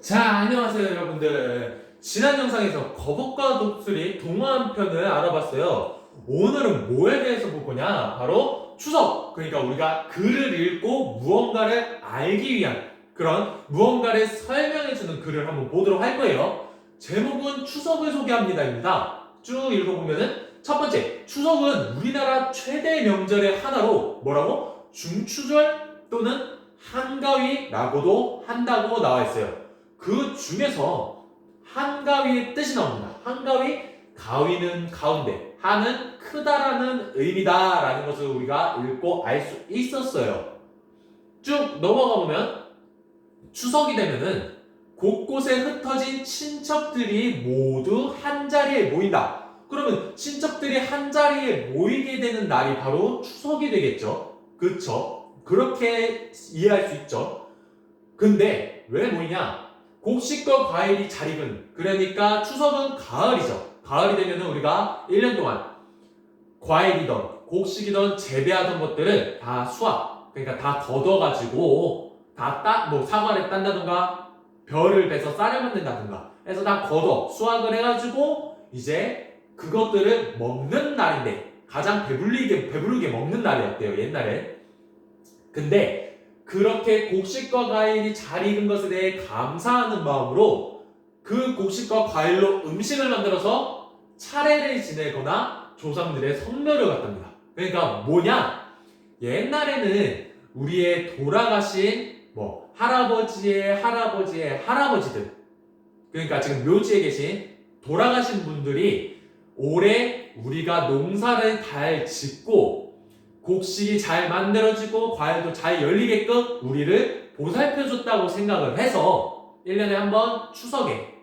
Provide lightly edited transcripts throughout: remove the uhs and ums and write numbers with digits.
자, 안녕하세요, 여러분들. 지난 영상에서 거북과 독수리 동화 한 편을 알아봤어요. 오늘은 뭐에 대해서 볼 거냐? 바로 추석! 그러니까 우리가 글을 읽고 무언가를 알기 위한 그런 무언가를 설명해주는 글을 한번 보도록 할 거예요. 제목은 추석을 소개합니다입니다. 쭉 읽어보면은 첫 번째, 추석은 우리나라 최대 명절의 하나로 뭐라고? 중추절 또는 한가위라고도 한다고 나와 있어요. 그 중에서 한가위의 뜻이 나옵니다. 한가위, 가위는 가운데, 하는 크다라는 의미다라는 것을 우리가 읽고 알 수 있었어요. 쭉 넘어가 보면 추석이 되면은 곳곳에 흩어진 친척들이 모두 한자리에 모인다. 그러면 친척들이 한자리에 모이게 되는 날이 바로 추석이 되겠죠. 그쵸? 그렇게 이해할 수 있죠. 근데 왜 모이냐? 곡식과 과일이 잘 익은, 그러니까 추석은 가을이죠. 가을이 되면 우리가 1년 동안 과일이던 곡식이던 재배하던 것들을 다 수확, 그러니까 다 걷어가지고 뭐 사과를 딴다든가 벼를 베서 쌀을 만든다든가 해서 다 걷어 수확을 해가지고 이제 그것들을 먹는 날인데 가장 배부르게 먹는 날이었대요, 옛날에. 근데 그렇게 곡식과 과일이 잘 익은 것에 대해 감사하는 마음으로 그 곡식과 과일로 음식을 만들어서 차례를 지내거나 조상들의 성묘를 갔답니다. 그러니까 뭐냐? 옛날에는 우리의 돌아가신 할아버지의 할아버지의 할아버지들, 그러니까 지금 묘지에 계신 돌아가신 분들이 올해 우리가 농사를 잘 짓고 곡식이 잘 만들어지고 과일도 잘 열리게끔 우리를 보살펴줬다고 생각을 해서 1년에 한 번 추석에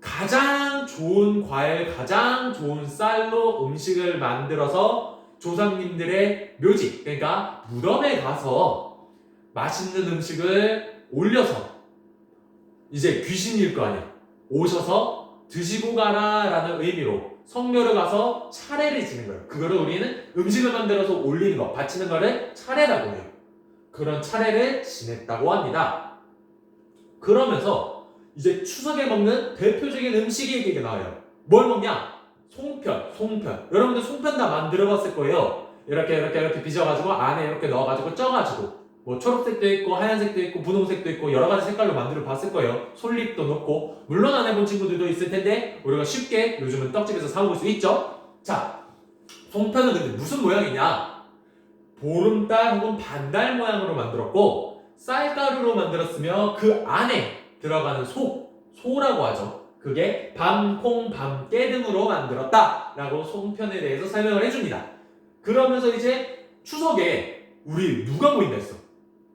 가장 좋은 과일, 가장 좋은 쌀로 음식을 만들어서 조상님들의 묘지, 그러니까 무덤에 가서 맛있는 음식을 올려서 이제 귀신일 거 아니야. 오셔서 드시고 가라 라는 의미로 성묘를 가서 차례를 지는 거예요. 그거를 우리는 음식을 만들어서 올리는 거, 바치는 거를 차례라고 해요. 그런 차례를 지냈다고 합니다. 그러면서 이제 추석에 먹는 대표적인 음식이 얘기가 나와요. 뭘 먹냐? 송편. 여러분들 송편 다 만들어 봤을 거예요. 이렇게 빚어가지고 안에 이렇게 넣어가지고 쪄가지고 뭐 초록색도 있고 하얀색도 있고 분홍색도 있고 여러 가지 색깔로 만들어 봤을 거예요. 솔잎도 넣고 물론 안 해본 친구들도 있을 텐데 우리가 쉽게 요즘은 떡집에서 사 먹을 수 있죠. 자, 송편은 근데 무슨 모양이냐? 보름달 혹은 반달 모양으로 만들었고 쌀가루로 만들었으며 그 안에 들어가는 소라고 하죠. 그게 밤, 콩, 밤깨 등으로 만들었다라고 송편에 대해서 설명을 해줍니다. 그러면서 이제 추석에 우리 누가 모인다 했어?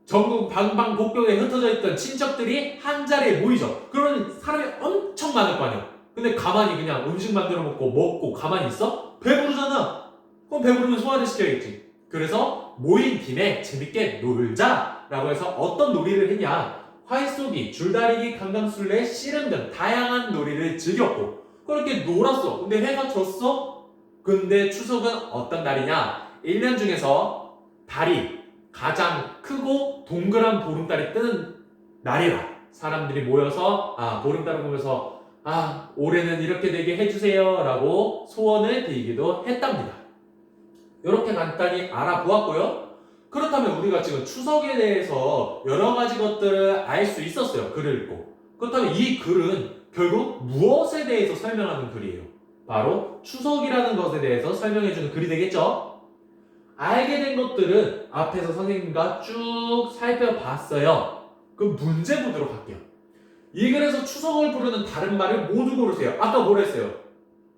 전국 방방곡곡에 흩어져 있던 친척들이 한 자리에 모이죠. 그러면 사람이 엄청 많을 거 아니야. 근데 가만히 그냥 음식 만들어 먹고 가만히 있어? 배부르잖아. 그럼 배부르면 소화를 시켜야겠지. 그래서 모인 김에 재밌게 놀자라고 해서 어떤 놀이를 했냐? 활쏘기, 줄다리기, 강강술래, 씨름 등 다양한 놀이를 즐겼고 그렇게 놀았어. 근데 해가 졌어? 근데 추석은 어떤 날이냐? 1년 중에서 달이 가장 크고 동그란 보름달이 뜨는 날이라 사람들이 모여서 보름달을 보면서 올해는 이렇게 되게 해주세요 라고 소원을 빌기도 했답니다. 이렇게 간단히 알아보았고요. 그렇다면 우리가 지금 추석에 대해서 여러 가지 것들을 알 수 있었어요. 글을 읽고. 그렇다면 이 글은 결국 무엇에 대해서 설명하는 글이에요? 바로 추석이라는 것에 대해서 설명해주는 글이 되겠죠? 알게 된 것들은 앞에서 선생님과 쭉 살펴봤어요. 그럼 문제 보도록 할게요. 이 글에서 추석을 부르는 다른 말을 모두 고르세요. 아까 뭐라 했어요?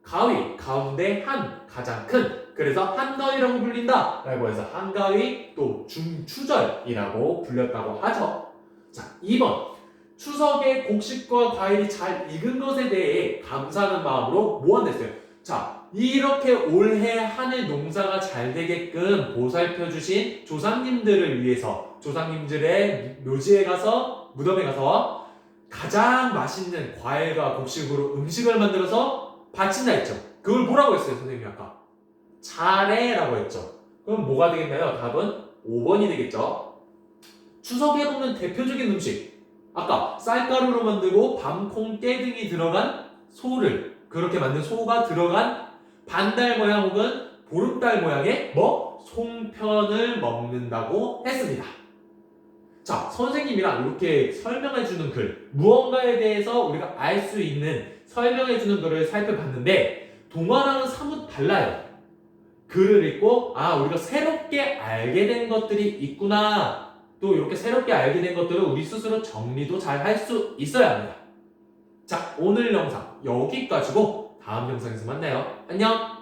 가위, 가운데 한, 가장 큰. 그래서 한가위라고 불린다 라고 해서 한가위 또 중추절이라고 불렸다고 하죠. 자, 2번. 추석에 곡식과 과일이 잘 익은 것에 대해 감사하는 마음으로 모아냈어요. 자, 이렇게 올해 한 해 농사가 잘 되게끔 보살펴 주신 조상님들을 위해서 조상님들의 묘지에 가서 무덤에 가서 가장 맛있는 과일과 곡식으로 음식을 만들어서 바친다 했죠. 그걸 뭐라고 했어요, 선생님이 아까? 차례라고 했죠. 그럼 뭐가 되겠나요? 답은 5번이 되겠죠. 추석에 먹는 대표적인 음식 아까 쌀가루로 만들고 밤콩 깨등이 들어간 소를 그렇게 만든 소가 들어간 반달 모양 혹은 보름달 모양의 송편을 먹는다고 했습니다. 자, 선생님이랑 이렇게 설명해주는 글, 무언가에 대해서 우리가 알 수 있는 설명해주는 글을 살펴봤는데 동화랑은 사뭇 달라요. 글을 읽고 우리가 새롭게 알게 된 것들이 있구나. 또 이렇게 새롭게 알게 된 것들을 우리 스스로 정리도 잘 할 수 있어야 합니다. 자, 오늘 영상 여기까지고 다음 영상에서 만나요. 안녕!